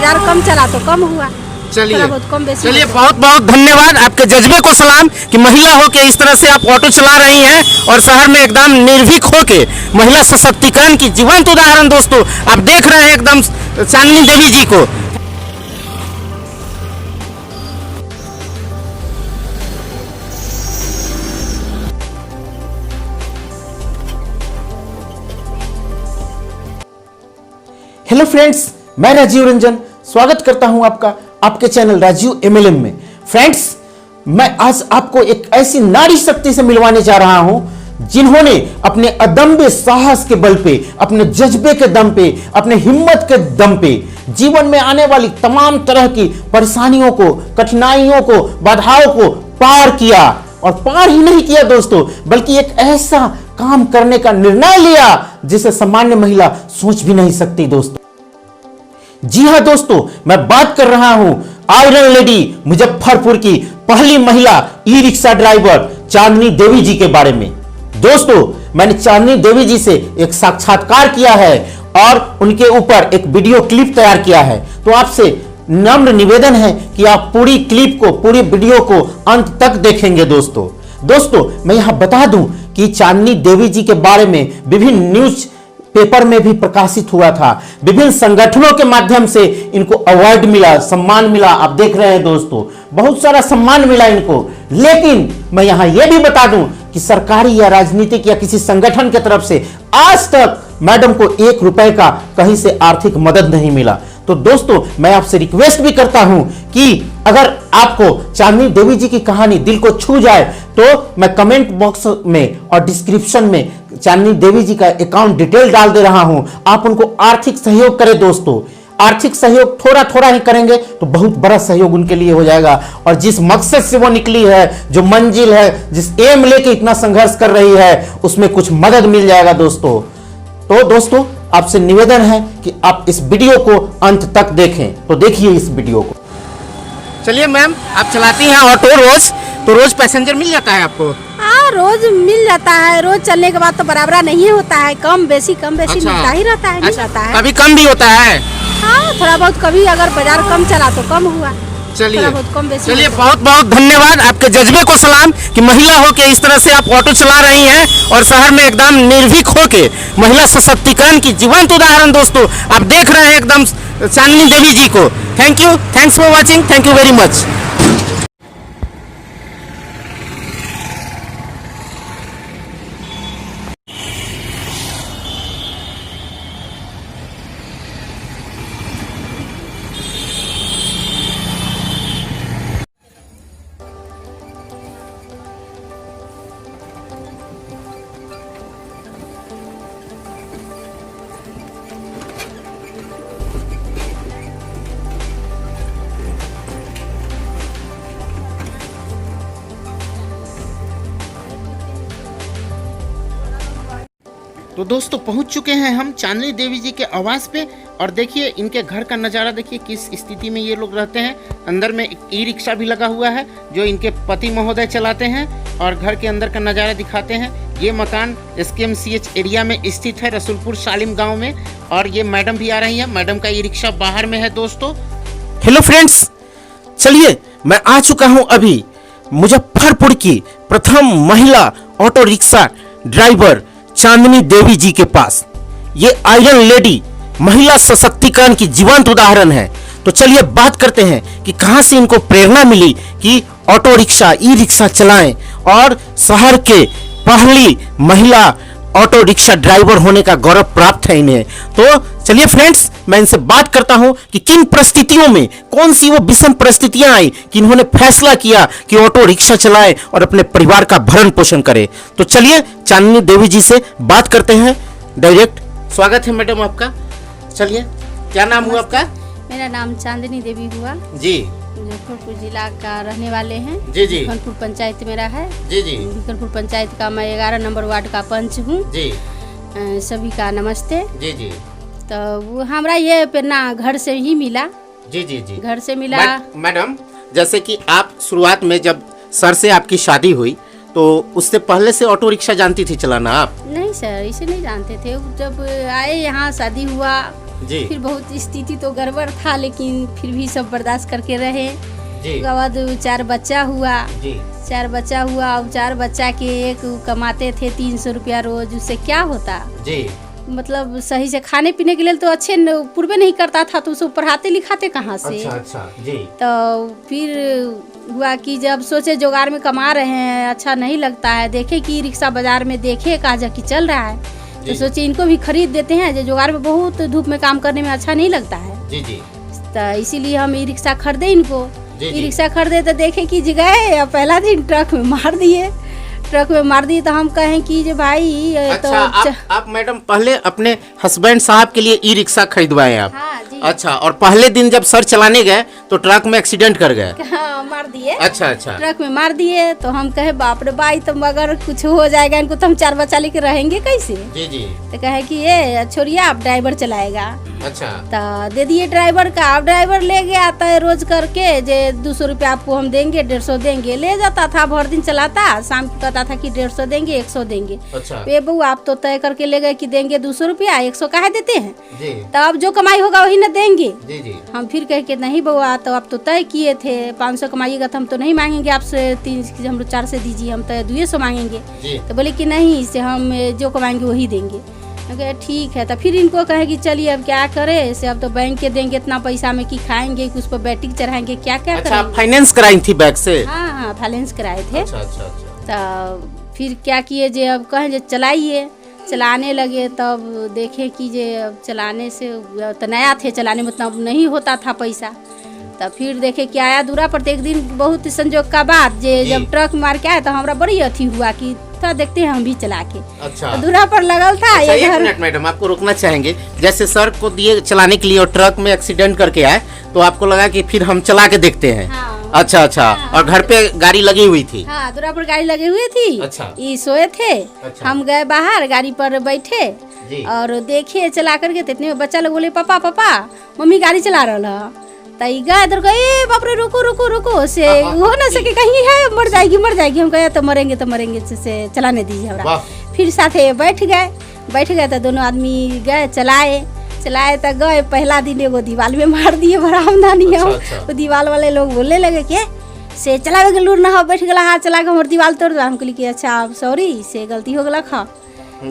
बाजार कम चला तो कम हुआ। चलिए बहुत कम बेसी चलिए, बहुत बहुत धन्यवाद, आपके जज्बे को सलाम कि महिला हो के इस तरह से आप ऑटो चला रही हैं और शहर में एकदम निर्भीक हो के महिला सशक्तिकरण की जीवंत उदाहरण दोस्तों आप देख रहे हैं एकदम चांदनी देवी जी को। हेलो फ्रेंड्स, मैं राजीव रंजन स्वागत करता हूं आपका आपके चैनल राजीव एमएलएम में। फ्रेंड्स, मैं आज आपको एक ऐसी नारी शक्ति से मिलवाने जा रहा हूं जिन्होंने अपने अदम्य साहस के बल पे, अपने जज्बे के दम पे, अपने हिम्मत के दम पे जीवन में आने वाली तमाम तरह की परेशानियों को, कठिनाइयों को, बाधाओं को पार किया। और पार ही नहीं किया दोस्तों, बल्कि एक ऐसा काम करने का निर्णय लिया जिसे सामान्य महिला सोच भी नहीं सकती दोस्तों। जी हां दोस्तों, मैं बात कर रहा हूं आयरन लेडी मुजफ्फरपुर की पहली महिला ई रिक्शा ड्राइवर चांदनी देवी जी के बारे में। दोस्तों, मैंने चांदनी देवी जी से एक साक्षात्कार किया है और उनके ऊपर एक वीडियो क्लिप तैयार किया है। तो आपसे नम्र निवेदन है कि आप पूरी क्लिप को, पूरी वीडियो को अंत तक देखेंगे दोस्तों मैं यहां बता दूं कि चांदनी देवी जी के बारे में विभिन्न न्यूज पेपर में भी प्रकाशित हुआ था, विभिन्न संगठनों के माध्यम से इनको अवार्ड मिला, सम्मान मिला। आप देख रहे हैं दोस्तों, बहुत सारा सम्मान मिला इनको। लेकिन मैं यहां यह भी बता दूं कि सरकारी या राजनीतिक या किसी संगठन की तरफ से आज तक मैडम को 1 रुपए का कहीं से आर्थिक मदद नहीं मिला। तो दोस्तों, मैं आपसे रिक्वेस्ट भी करता हूं कि अगर आपको चांदनी देवी जी की कहानी दिल को छू जाए तो मैं कमेंट बॉक्स में और डिस्क्रिप्शन में चांदनी देवी जी का अकाउंट डिटेल डाल दे रहा हूं। आप उनको आर्थिक सहयोग करें दोस्तों। आर्थिक सहयोग थोड़ा थोड़ा ही करेंगे तो बहुत बड़ा सहयोग उनके लिए हो जाएगा। और जिस मकसद से वो निकली है, जो मंजिल है, जिस एम लेके इतना संघर्ष कर रही है, उसमें कुछ मदद मिल जाएगा दोस्तों। तो दोस्तों, आपसे निवेदन है कि आप इस वीडियो को अंत तक देखें। तो देखिए इस वीडियो को। चलिए मैम, आप चलाती हैं ऑटो रोज, तो रोज पैसेंजर मिल जाता है आपको? हाँ, रोज मिल जाता है। रोज चलने के बाद तो बराबर नहीं होता है, कम बेसी अच्छा, मिलता ही रहता है। मिल जाता है, कभी कम भी होता है। हाँ, थोड़ा बहुत कभी अगर बाजार कम चला तो कम हुआ। चलिए चलिए, बहुत बहुत धन्यवाद, आपके जज्बे को सलाम कि महिला हो के इस तरह से आप ऑटो चला रही हैं और शहर में एकदम निर्भीक हो के महिला सशक्तिकरण की जीवंत उदाहरण दोस्तों आप देख रहे हैं एकदम चांदनी देवी जी को। Thank you, thanks for watching, thank you very much. तो दोस्तों, पहुंच चुके हैं हम चांदनी देवी जी के आवास पे और देखिए इनके घर का नज़ारा देखिए किस स्थिति में ये लोग रहते हैं। अंदर में एक ई रिक्शा भी लगा हुआ है जो इनके पति महोदय चलाते हैं और घर के अंदर का नज़ारा दिखाते हैं। ये मकान SKMCH एरिया में स्थित है, रसूलपुर सालिम गाँव में। और ये मैडम भी आ रही है, मैडम का ई रिक्शा बाहर में है दोस्तों। हेलो फ्रेंड्स, चलिए मैं आ चुका हूँ अभी मुजफ्फरपुर की प्रथम महिला ऑटो रिक्शा ड्राइवर चांदनी देवी जी के पास। ये आयरन लेडी महिला सशक्तिकरण की जीवंत उदाहरण है। तो चलिए बात करते हैं कि कहां से इनको प्रेरणा मिली कि ऑटो रिक्शा, ई रिक्शा चलाएं और शहर के पहली महिला ऑटो रिक्शा ड्राइवर होने का गौरव प्राप्त है इन्हें। तो चलिए फ्रेंड्स, मैं इनसे बात करता हूं कि किन परिस्थितियों में, कौन सी वो विषम परिस्थितियां आई कि इन्होंने फैसला किया कि ऑटो रिक्शा चलाए और अपने परिवार का भरण पोषण करे। तो चलिए चांदनी देवी जी से बात करते हैं डायरेक्ट। स्वागत है मैडम आपका। चलिए, क्या नाम हुआ आपका? मेरा नाम चांदनी देवी हुआ जी। मुजफ्फरपुर जिला का रहने वाले हैं। जी जी। विक्रमपुर पंचायत मेरा है। जी जी। विक्रमपुर पंचायत का मैं 11 नंबर वार्ड का पंच हूँ जी। सभी का नमस्ते। जी जी। तो वो हमारा ये प्रेरणा घर से ही मिला। जी जी जी, घर से मिला। मैडम, जैसे कि आप शुरुआत में जब सर से आपकी शादी हुई तो उससे पहले से ऑटो रिक्शा जानती थी चलाना आप? नहीं सर, इसे नहीं जानते थे। जब आए यहाँ शादी हुआ जी फिर बहुत स्थिति तो गड़बड़ था, लेकिन फिर भी सब बर्दाश्त करके रहे। जी उसके बाद 4 बच्चा हुआ। जी 4 बच्चा हुआ, अब 4 बच्चा के एक कमाते थे 300 रुपया रोज, उससे क्या होता। जी मतलब सही से खाने पीने के लिए तो अच्छे पूर्वे नहीं करता था, तो उसे पढ़ाते लिखाते कहाँ से। अच्छा जी। तो फिर हुआ कि जब सोचे जुगाड़ में कमा रहे हैं, अच्छा नहीं लगता है, देखे कि रिक्शा बाजार में देखे कहा कि चल रहा है, तो सोचे इनको भी खरीद देते हैं। जो जुगाड़ में बहुत धूप में काम करने में अच्छा नहीं लगता है जी जी। तो इसीलिए हम ई रिक्शा खरीदे इनको। जी, ई रिक्शा खरीदे तो देखे कि गए पहला दिन ट्रक में मार दिए। तो हम कहें कि जो भाई अच्छा, आप मैडम पहले अपने हस्बैंड साहब के लिए ई रिक्शा खरीदवाए आप? हाँ जी। अच्छा, और पहले दिन जब सर चलाने गए तो ट्रक में एक्सीडेंट कर गए? हाँ, मार दिए। अच्छा अच्छा। ट्रक में मार दिए तो हम कहे बाप रे भाई, तो अगर कुछ हो जाएगा इनको तो हम 4 बच्चा लेके रहेंगे कैसे। जी जी। तो कहे कि ये छोड़िए, आप ड्राइवर चलाएगा। अच्छा। तो दे दिए ड्राइवर का। अब ड्राइवर ले गया था रोज करके, जे 200 रुपया आपको हम देंगे, 150 देंगे। ले जाता था, भर दिन चलाता, शाम को कहता था कि 150 देंगे, 100 देंगे। अच्छा। ये बहू आप तो तय करके ले गए कि देंगे 200 रुपया, 100 काहे देते हैं। जी। तो अब जो कमाई होगा वही न देंगे। जी जी। हम फिर कहे कि नहीं बउआ, तो आप तो तय किए थे 500 कमाइएगा, तो हम तो नहीं मांगेंगे आपसे 3, हम 4 से दीजिए, हम तो 200 मांगेंगे। तो बोले कि नहीं, इससे हम जो कमाएंगे वही देंगे। ठीक है। तो फिर इनको कहे कि चलिए अब क्या करें, से अब तो बैंक के देंगे इतना पैसा में कि खाएंगे, कि उस पर बैटरी चढ़ाएंगे, क्या क्या अच्छा, करेंगे। फाइनेंस कराई थी बैंक से? हाँ हाँ, फाइनेंस कराए थे। अच्छा अच्छा अच्छा। तो फिर क्या किए, जे अब कहें जे चलाइए, चलाने लगे। तब देखे कि जे अब चलाने से तो नया थे, चलाने में उतना नहीं होता था पैसा। तब फिर देखे कि आया दूरा पर, एक दिन बहुत संजोग का बात, जे जब ट्रक मार के आया तो हमारा बड़ी अथी हुआ कि थोड़ा देखते हैं हम भी चला के। अच्छा। तो दूरा पर लगल था। अच्छा, एक मिनट मैडम, आपको रोकना चाहेंगे। जैसे सर को दिए चलाने के लिए और ट्रक में एक्सीडेंट करके आए, तो आपको लगा कि फिर हम चला के देखते हैं। हाँ। अच्छा अच्छा। और घर पे गाड़ी लगी हुई थी? हाँ, दूरा पर गाड़ी लगी हुई थी। अच्छा। ये सोए थे। अच्छा। हम गए बाहर, गाड़ी पर बैठे जी। और देखे चला करके, तो इतने बच्चा लोग बोले पापा पापा, मम्मी गाड़ी चला रहा है। तई गए इधर गए, बाप रे रुको रुको रुको, से हो ना सके, कहीं है मर जाएगी मर जाएगी। हम कहे तो मरेंगे से चलाने दीजिए हमरा। फिर साथे बैठ गए तो दोनों आदमी गए, चलाए तो गए। पहला दिन एगो दीवार में मार दिए, बरामदानी। अच्छा। तो दीवार वाले लोग बोलने लगे के से चलावे के लूर ना हो, बैठ गला हाथ चला के हमर दीवार तोड़। हम कहली कि अच्छा सॉरी, से गलती हो गलक ह,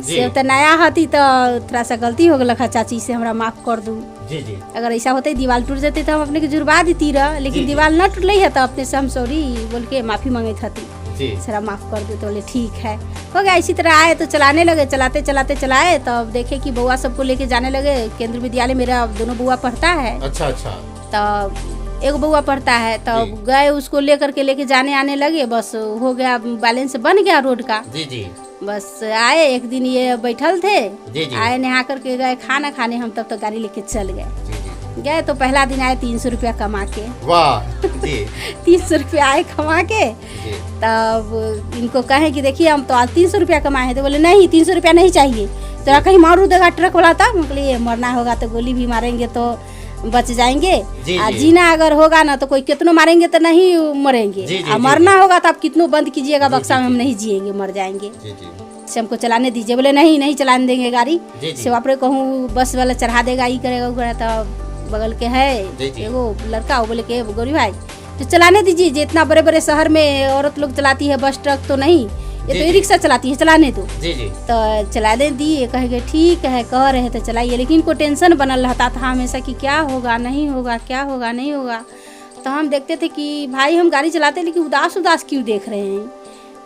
से तो नया हती तो थोड़ा सा गलती हो गलक ह, चाची से हमरा माफ कर दूँ। जी जी। अगर ऐसा होते दीवार टूट जाते तो हम अपने के जुर्मा देती रह, लेकिन दीवार न टूटले है तो अपने से हम सॉरी बोल के माफी मांगे थी, सर माफ कर दे। तो बोले ठीक है, हो गया। इसी तरह आए तो चलाने लगे, चलाते चलाए तब देखे कि बउआ सबको लेके जाने लगे केंद्र विद्यालय। मेरा दोनों बउआ पढ़ता है। अच्छा अच्छा। तब एक बउआ पढ़ता है, तब गए उसको लेके जाने आने लगे। बस हो गया, बैलेंस बन गया रोड का। जी जी। बस आए एक दिन, ये बैठल थे। जी जी। आए नहा करके गए खाना खाने, हम तब तो गाड़ी लेके चल गए। जी जी। गए तो पहला दिन आए 300 रुपया कमा के। वाह जी। 300 रुपया आए कमा के। तब इनको कहे कि देखिए हम तो आज 300 रुपया कमाए हैं। तो बोले नहीं, 300 रुपया नहीं चाहिए, जरा कहीं मारू देगा ट्रक वाला। था मतलब मरना होगा तो गोली भी मारेंगे तो बच जाएंगे। जीना अगर होगा ना तो कोई कितनों मारेंगे तो नहीं मरेंगे। और मरना होगा तो आप कितनों बंद कीजिएगा बक्सा में, हम नहीं जिएंगे, मर जाएंगे। से हमको चलाने दीजिए। बोले नहीं चलाने देंगे गाड़ी से। वापरे कहूँ बस वाला चढ़ा देगा, ये करेगा। तो बगल के है एगो लड़का, वो बोले के गौरी भाई तो चलाने दीजिए, जितना बड़े बड़े शहर में औरत लोग चलाती है बस ट्रक तो नहीं, ये तो ई रिक्शा चलाती है, चलाने दो। तो चलाने दिए, कहे ठीक है कह रहे तो चलाइए। लेकिन इनको टेंशन बनल रहता था हमेशा कि क्या होगा नहीं होगा, क्या होगा नहीं होगा। तो हम देखते थे कि भाई हम गाड़ी चलाते हैं लेकिन उदास क्यों देख रहे हैं।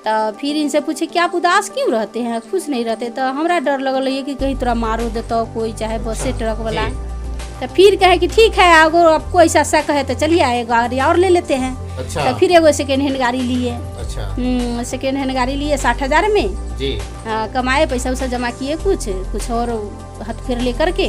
तो फिर इनसे पूछे कि आप उदास क्यों रहते हैं, खुश नहीं रहते। तो हमरा डर लगल है कि कहीं तोरा मारो देता कोई, चाहे बस से ट्रक वाला। तो फिर कहे कि ठीक है, अगर आपको ऐसा शक है तो चलिए आए गाड़ी और ले लेते हैं। अच्छा। तो फिर एगो सेकेंड हैंड गाड़ी लिए। अच्छा। सेकेंड हैंड गाड़ी लिए 60,000 में जी। कमाए, पैसा वैसा जमा किए, कुछ और हाथ फेर ले करके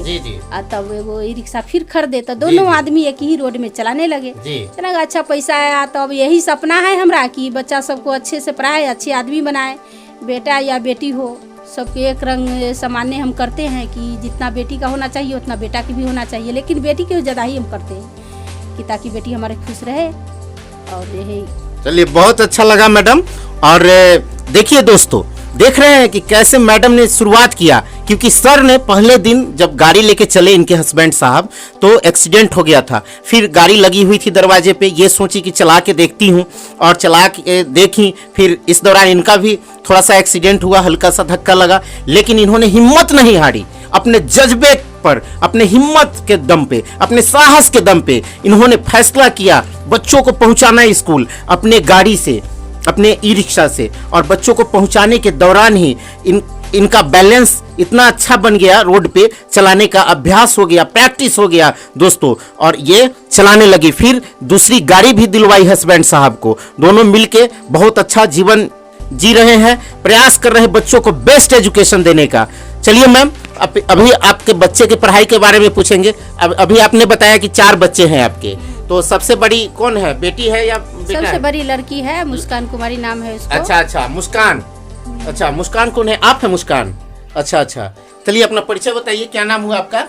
तब एगो ई रिक्शा फिर खरीदे। तो दोनों आदमी एक ही रोड में चलाने लगे। चला अच्छा पैसा आया। तो अब यही सपना है हमरा कि बच्चा सबको अच्छे से पढ़ाए, अच्छे आदमी बनाए, बेटा या बेटी हो सबके एक रंग सामान्य हम करते हैं कि जितना बेटी का होना चाहिए उतना बेटा की भी होना चाहिए। लेकिन बेटी की ज़्यादा ही हम करते हैं कि ताकि बेटी हमारे खुश रहे। और यही। चलिए, बहुत अच्छा लगा मैडम। और देखिए दोस्तों, देख रहे हैं कि कैसे मैडम ने शुरुआत किया, क्योंकि सर ने पहले दिन जब गाड़ी लेके चले इनके हस्बैंड साहब तो एक्सीडेंट हो गया था। फिर गाड़ी लगी हुई थी दरवाजे पे, ये सोची कि चला के देखती हूँ, और चला के देखी। फिर इस दौरान इनका भी थोड़ा सा एक्सीडेंट हुआ, हल्का सा धक्का लगा, लेकिन इन्होंने हिम्मत नहीं हारी। अपने जज्बे पर, अपने हिम्मत के दम पे, अपने साहस के दम पे इन्होंने फैसला किया बच्चों को पहुंचाना है स्कूल अपने गाड़ी से, अपने ई रिक्शा से। और बच्चों को पहुंचाने के दौरान ही इनका बैलेंस इतना अच्छा बन गया, रोड पे चलाने का अभ्यास हो गया, प्रैक्टिस हो गया दोस्तों, और ये चलाने लगी। फिर दूसरी गाड़ी भी दिलवाई हस्बैंड साहब को। दोनों मिलके बहुत अच्छा जीवन जी रहे हैं, प्रयास कर रहे हैं बच्चों को बेस्ट एजुकेशन देने का। चलिए मैम, अभी आपके बच्चे की पढ़ाई के बारे में पूछेंगे। अभी आपने बताया कि 4 बच्चे हैं आपके, तो सबसे बड़ी कौन है, बेटी है या बेटा? सबसे बड़ी लड़की है, मुस्कान कुमारी नाम है उसको। अच्छा, मुस्कान। अच्छा, मुस्कान कौन है? आप है मुस्कान? अच्छा। चलिए अपना परिचय बताइए, क्या नाम हुआ आपका?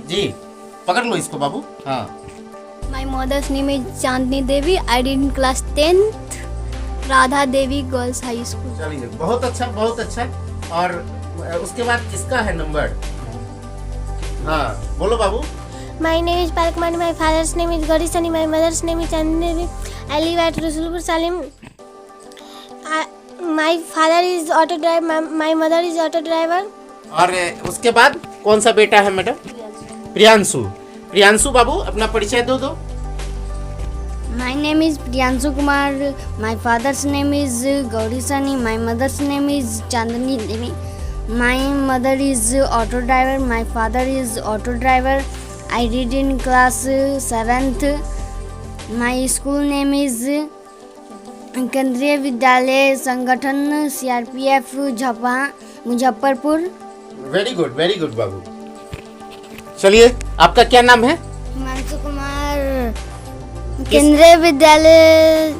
जी, पकड़ लो इसको बाबू। हाँ। My mother's name is Chandni Devi. I did in class 10th, Radha Devi Girls High School. चलिए, बहुत अच्छा, बहुत अच्छा। और उसके बाद किसका है नंबर? हाँ, बोलो बाबू। My name is Palakmani. My father's name is Gauri Sani. My mother's name is Chandni Devi. I live at Rasulpur Salim. My father is auto driver. My mother is auto driver. और उसके बाद कौन सा बेटा है madam? Priyanshu. Priyanshu बाबू, अपना परिचय दो। My name is Priyanshu Kumar. My father's name is Gauri Sani. My mother's name is Chandni Devi. My mother is auto driver. My father is auto driver. I read in class 7th. My school name is केंद्रीय विद्यालय संगठन CRPF झपा Muzaffarpur. Very good बाबू। चलिए, आपका क्या नाम है? हिमांशु कुमार, केंद्रीय विद्यालय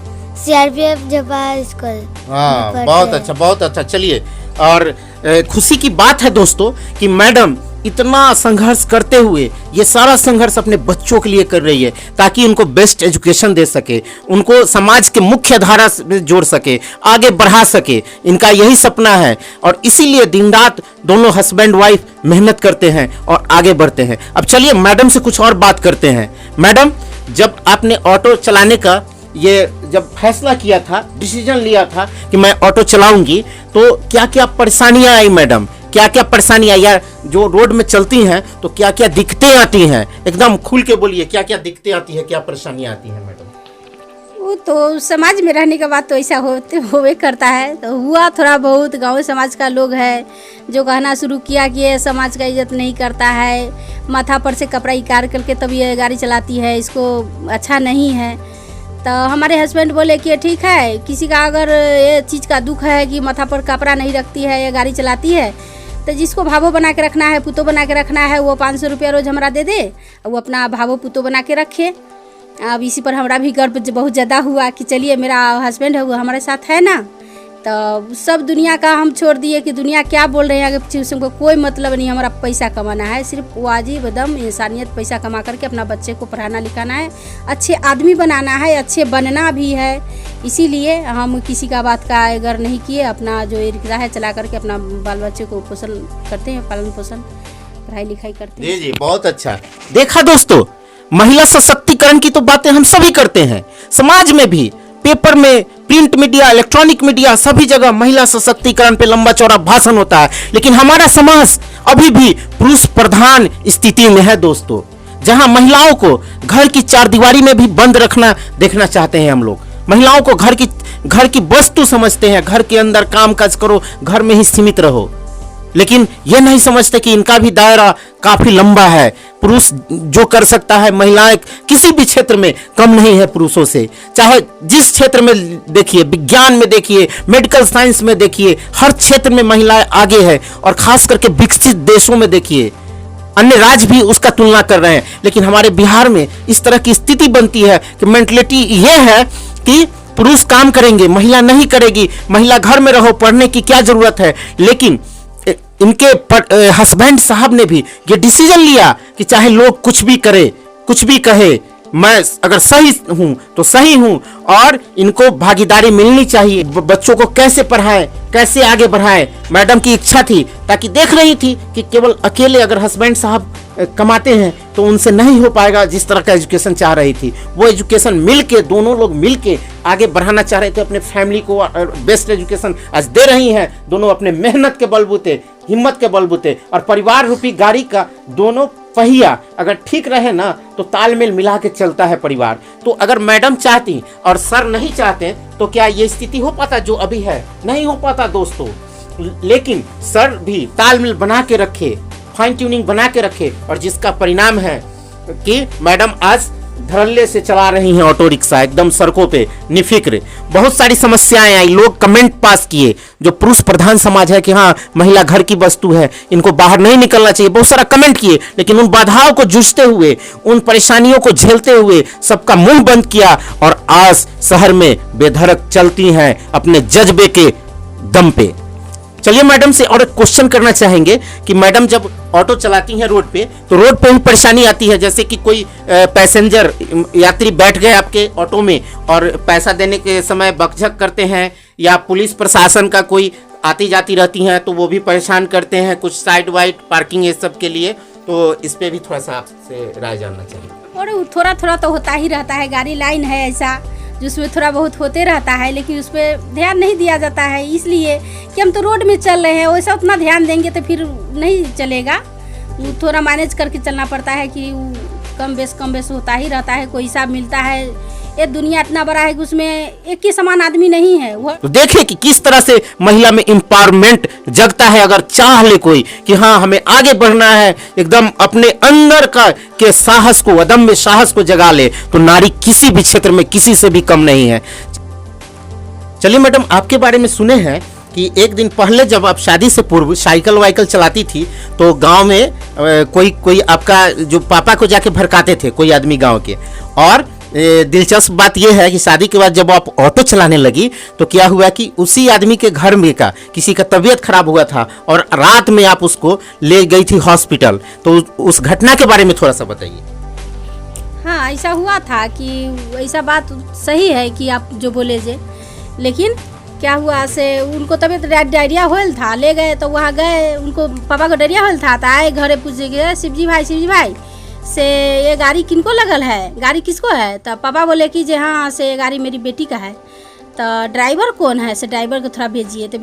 CRPF झपा स्कूल। हाँ, बहुत अच्छा। चलिए, और खुशी की बात है दोस्तों कि मैडम इतना संघर्ष करते हुए ये सारा संघर्ष अपने बच्चों के लिए कर रही है, ताकि उनको बेस्ट एजुकेशन दे सके, उनको समाज के मुख्य धारा में जोड़ सके, आगे बढ़ा सके। इनका यही सपना है, और इसीलिए दिन रात दोनों हस्बैंड वाइफ मेहनत करते हैं और आगे बढ़ते हैं। अब चलिए मैडम से कुछ और बात करते हैं। मैडम, जब आपने ऑटो चलाने का ये जब फैसला किया था, डिसीजन लिया था कि मैं ऑटो चलाऊंगी, तो क्या क्या परेशानियां आई मैडम? क्या क्या परेशानियां, या जो रोड में चलती हैं तो क्या क्या दिक्कतें आती हैं? एकदम खुल के बोलिए, क्या क्या दिक्कतें आती है, क्या परेशानियां आती हैं मैडम? वो तो समाज में रहने के बाद तो ऐसा होवे करता है, तो हुआ थोड़ा बहुत। गाँव समाज का लोग है जो कहना शुरू किया कि ये समाज का इज्जत नहीं करता है, माथा पर से कपड़ा इकार करके तब ये गाड़ी चलाती है, इसको अच्छा नहीं है। तो हमारे हस्बैंड बोले कि ठीक है, किसी का अगर ये चीज़ का दुख है कि माथा पर कपड़ा नहीं रखती है, ये गाड़ी चलाती है, तो जिसको भावो बना के रखना है, पुतो बना के रखना है, वो 500 रुपया रोज हमारा दे दे, वो अपना भावो पुतो बना के रखे। अब इसी पर हमारा भी गर्व बहुत ज़्यादा हुआ कि चलिए मेरा हस्बैंड है वो हमारे साथ है ना। तो सब दुनिया का हम छोड़ दिए कि दुनिया क्या बोल रहे हैं, अगर पीछे हमको कोई मतलब नहीं। हमारा पैसा कमाना है, सिर्फ वाजिब दम इंसानियत पैसा कमा करके अपना बच्चे को पढ़ाना लिखाना है, अच्छे आदमी बनाना है, अच्छे बनना भी है। इसीलिए हम किसी का बात का अगर नहीं किए, अपना जो रिक्शा है चला करके अपना बाल बच्चे को पोषण करते हैं, पालन पोषण पढ़ाई लिखाई करते हैं। जी, बहुत अच्छा। देखा दोस्तों, महिला सशक्तिकरण की तो बातें हम सभी करते हैं, समाज में भी, पेपर में, प्रिंट मीडिया, इलेक्ट्रॉनिक मीडिया, सभी जगह महिला सशक्तिकरण पे लंबा चौड़ा भाषण होता है। लेकिन हमारा समाज अभी भी पुरुष प्रधान स्थिति में है दोस्तों, जहां महिलाओं को घर की चारदीवारी में भी बंद रखना देखना चाहते हैं हम लोग। महिलाओं को घर की वस्तु समझते हैं, घर के अंदर काम काज करो, घर में ही सीमित रहो। लेकिन यह नहीं समझते कि इनका भी दायरा काफी लंबा है। पुरुष जो कर सकता है, महिलाएं किसी भी क्षेत्र में कम नहीं है पुरुषों से। चाहे जिस क्षेत्र में देखिए, विज्ञान में देखिए, मेडिकल साइंस में देखिए, हर क्षेत्र में महिलाएं आगे है। और खास करके विकसित देशों में देखिए, अन्य राज्य भी उसका तुलना कर रहे हैं। लेकिन हमारे बिहार में इस तरह की स्थिति बनती है कि मेंटलिटी ये है कि पुरुष काम करेंगे, महिला नहीं करेगी, महिला घर में रहो, पढ़ने की क्या जरूरत है। लेकिन इनके हस्बैंड साहब ने भी ये डिसीजन लिया कि चाहे लोग कुछ भी करे, कुछ भी कहे, मैं अगर सही हूँ तो सही हूँ और इनको भागीदारी मिलनी चाहिए। बच्चों को कैसे पढ़ाएं, कैसे आगे बढ़ाएं, मैडम की इच्छा थी, ताकि देख रही थी कि केवल अकेले अगर हस्बैंड साहब कमाते हैं तो उनसे नहीं हो पाएगा। जिस तरह का एजुकेशन चाह रही थी वो एजुकेशन मिल के, दोनों लोग मिल के आगे बढ़ाना चाह रहे थे अपने फैमिली को। बेस्ट एजुकेशन आज दे रही हैं दोनों अपने मेहनत के बलबूते, हिम्मत के बलबूते। और परिवार रूपी गाड़ी का दोनों पहिया अगर ठीक रहे ना तो तालमेल मिला के चलता है परिवार। तो अगर मैडम चाहती और सर नहीं चाहते तो क्या ये स्थिति हो पाता जो अभी है? नहीं हो पाता दोस्तों। लेकिन सर भी तालमेल बना के रखे, फाइन ट्यूनिंग बना के रखे, और जिसका परिणाम है कि मैडम आज धड़ल्ले से चला रही हैं ऑटो रिक्शा एकदम सड़कों पे निफिक्र। बहुत सारी समस्याएं आई, लोग कमेंट पास किए। जो पुरुष प्रधान समाज है कि हाँ महिला घर की वस्तु है, इनको बाहर नहीं निकलना चाहिए, बहुत सारा कमेंट किए। लेकिन उन बाधाओं को जूझते हुए, उन परेशानियों को झेलते हुए सबका मुंह बंद किया और आज शहर में बेधड़क चलती हैं अपने जज्बे के दम पे। चलिए मैडम से और एक क्वेश्चन करना चाहेंगे कि मैडम जब ऑटो चलाती हैं रोड पे तो रोड पे भी परेशानी आती है, जैसे कि कोई पैसेंजर यात्री बैठ गए आपके ऑटो में और पैसा देने के समय बकझक करते हैं, या पुलिस प्रशासन का कोई आती जाती रहती हैं तो वो भी परेशान करते हैं, कुछ साइड वाइड पार्किंग ये सब के लिए। तो इस पे भी थोड़ा सा आपसे राय जानना चाहिए। और थोड़ा थोड़ा तो होता ही रहता है, गाड़ी लाइन है ऐसा जिसमें थोड़ा बहुत होते रहता है, लेकिन उस पर ध्यान नहीं दिया जाता है, इसलिए कि हम तो रोड में चल रहे हैं। वैसा उतना ध्यान देंगे तो फिर नहीं चलेगा। थोड़ा मैनेज करके चलना पड़ता है कि कम बेस होता ही रहता है, कोई हिसाब मिलता है। ये दुनिया इतना बड़ा है कि उसमें एक ही समान आदमी नहीं है। वो तो देखिए कि किस तरह से महिला में एम्पावरमेंट जगता है। अगर चाह ले कोई कि हाँ हमें आगे बढ़ना है, एकदम अपने अंदर का के साहस को, अदम्य साहस को जगा ले, तो नारी किसी भी क्षेत्र में किसी से भी कम नहीं है। चलिए मैडम, आपके बारे में सुने हैं कि एक दिन पहले जब आप शादी से पूर्व साइकिल वाइकल चलाती थी तो गांव में कोई आपका जो पापा को जाके भड़काते थे कोई आदमी गांव के। और दिलचस्प बात यह है कि शादी के बाद जब आप ऑटो चलाने लगी तो क्या हुआ कि उसी आदमी के घर में का किसी का तबीयत खराब हुआ था और रात में आप उसको ले गई थी हॉस्पिटल। तो उस घटना के बारे में थोड़ा सा बताइए। हाँ, ऐसा हुआ था कि ऐसा बात सही है कि आप जो बोले जे, लेकिन क्या हुआ से उनको तबीयत डायरिया होल था, ले गए तो वहाँ गए, उनको पापा को डायरिया होल था, तो आए घरे पूछे गए शिवजी भाई से ये गाड़ी किनको लगल है, गाड़ी किसको है? तो पापा बोले कि जे हाँ से ये गाड़ी मेरी बेटी का है। तो ड्राइवर कौन है, से ड्राइवर को थोड़ा भेजिए। तो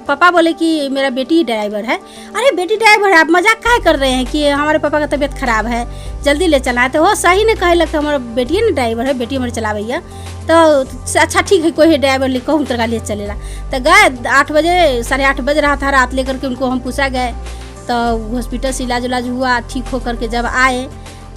पापा बोले कि मेरा बेटी ड्राइवर है। अरे बेटी ड्राइवर है, आप मजाक काहे कर रहे हैं कि हमारे पापा का तबीयत खराब है, जल्दी ले चला है। तो वो सही ने कहे लगता हमारा बेटी ना ड्राइवर है, बेटी हमारे चलावैया। तो अच्छा ठीक है, कोई ड्राइवर ले कहूँ तरह ले चलेला। तो गए 8 बजे 8:30 बज रहा था रात, लेकर के उनको हम पूछा गए। तो हॉस्पिटल से इलाज उलाज हुआ, ठीक हो करके जब आए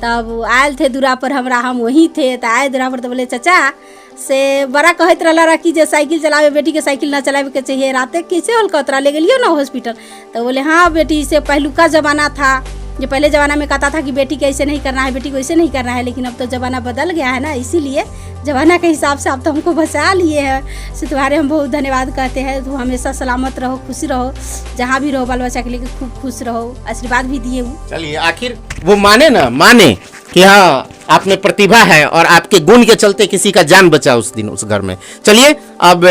तब आयल थे दूरा पर, हम वहीं थे। तो आए दूरा पर तो बोले चाचा से बड़ा कहत रहा कि जे साइकिल चलावे बेटी के साइकिल ना चलावे के चाहिए, रात कैसे होल कतरा ले गलियो ना हॉस्पिटल। तो बोले हाँ बेटी से पहलू का ज़माना था, जो पहले ज़माना में कहता था कि बेटी को ऐसे नहीं करना है, बेटी को ऐसे नहीं करना है, लेकिन अब तो ज़माना बदल गया है ना, इसीलिए ज़माना के हिसाब से आप तो हमको बचा लिए हैं। से तुम्हारे हम बहुत धन्यवाद कहते हैं। तो हमेशा सलामत रहो, खुशी रहो, जहाँ भी रहो, बाल बच्चा के लिए खूब खुश रहो, आशीर्वाद भी दिए हूँ। चलिए आखिर वो माने कि हाँ आप में प्रतिभा है और आपके गुण के चलते किसी का जान बचा उस दिन उस घर में। चलिए अब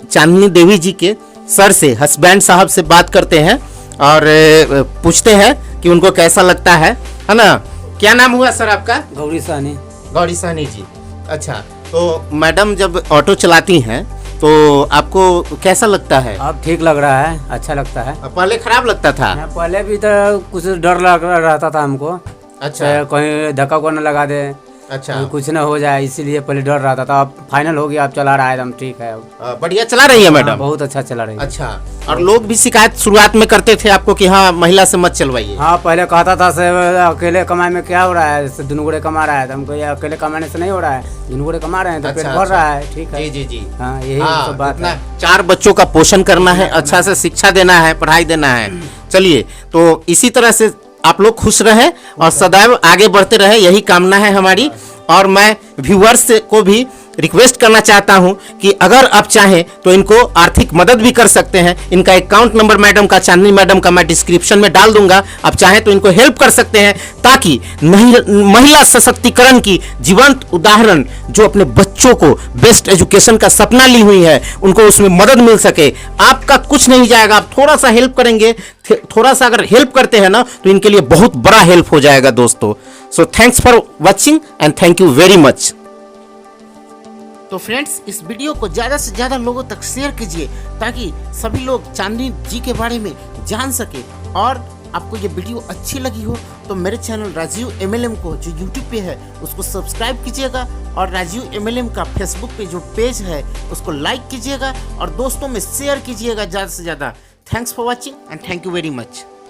चांदनी देवी जी के सर से, हस्बैंड साहब से बात करते हैं और पूछते हैं कि उनको कैसा लगता है ना। क्या नाम हुआ सर आपका? गौरी साहनी जी। अच्छा, तो मैडम जब ऑटो चलाती हैं तो आपको कैसा लगता है? अब ठीक लग रहा है, अच्छा लगता है। पहले खराब लगता था? पहले भी तो कुछ डर लग रहता था हमको। अच्छा, कहीं धक्का को न लगा दे, अच्छा कुछ न हो जाए, इसीलिए पहले डर रहता था। अब फाइनल हो गया, अब चला रहा है एकदम ठीक है। बढ़िया चला रही है मैडम? बहुत अच्छा चला रही है। अच्छा, और लोग भी शिकायत शुरुआत में करते थे आपको कि हाँ महिला से मत चलवाइए? हाँ, पहले कहता था से अकेले कमाए में क्या हो रहा है, दोनों गोड़े कमा रहा है। तो हमको ये अकेले कमाने से नहीं हो रहा है, दोनों गोड़े कमा रहे हैं तो पेट भर रहा है। ठीक है जी। हाँ, यही सब बात है। 4 बच्चों का पोषण करना है, अच्छा से शिक्षा देना है, पढ़ाई देना है। चलिए, तो इसी तरह से आप लोग खुश रहे और सदैव आगे बढ़ते रहे, यही कामना है हमारी। और मैं व्यूअर्स को भी रिक्वेस्ट करना चाहता हूं कि अगर आप चाहें तो इनको आर्थिक मदद भी कर सकते हैं। इनका अकाउंट नंबर मैडम का, चांदनी मैडम का मैं डिस्क्रिप्शन में डाल दूंगा। आप चाहें तो इनको हेल्प कर सकते हैं ताकि महिला सशक्तिकरण की जीवंत उदाहरण जो अपने बच्चों को बेस्ट एजुकेशन का सपना ली हुई है उनको उसमें मदद मिल सके। आपका कुछ नहीं जाएगा, आप थोड़ा सा हेल्प करेंगे, थोड़ा सा अगर हेल्प करते हैं ना तो इनके लिए बहुत बड़ा हेल्प हो जाएगा दोस्तों। So thanks for watching and thank you very much. तो फ्रेंड्स, इस वीडियो को ज़्यादा से ज़्यादा लोगों तक शेयर कीजिए ताकि सभी लोग चांदनी जी के बारे में जान सके। और आपको ये वीडियो अच्छी लगी हो तो मेरे चैनल राजीव MLM को जो यूट्यूब पे है उसको सब्सक्राइब कीजिएगा और राजीव MLM का फेसबुक पे जो पेज है उसको लाइक कीजिएगा और दोस्तों में शेयर कीजिएगा ज़्यादा से ज़्यादा। Thanks for watching and thank you very much.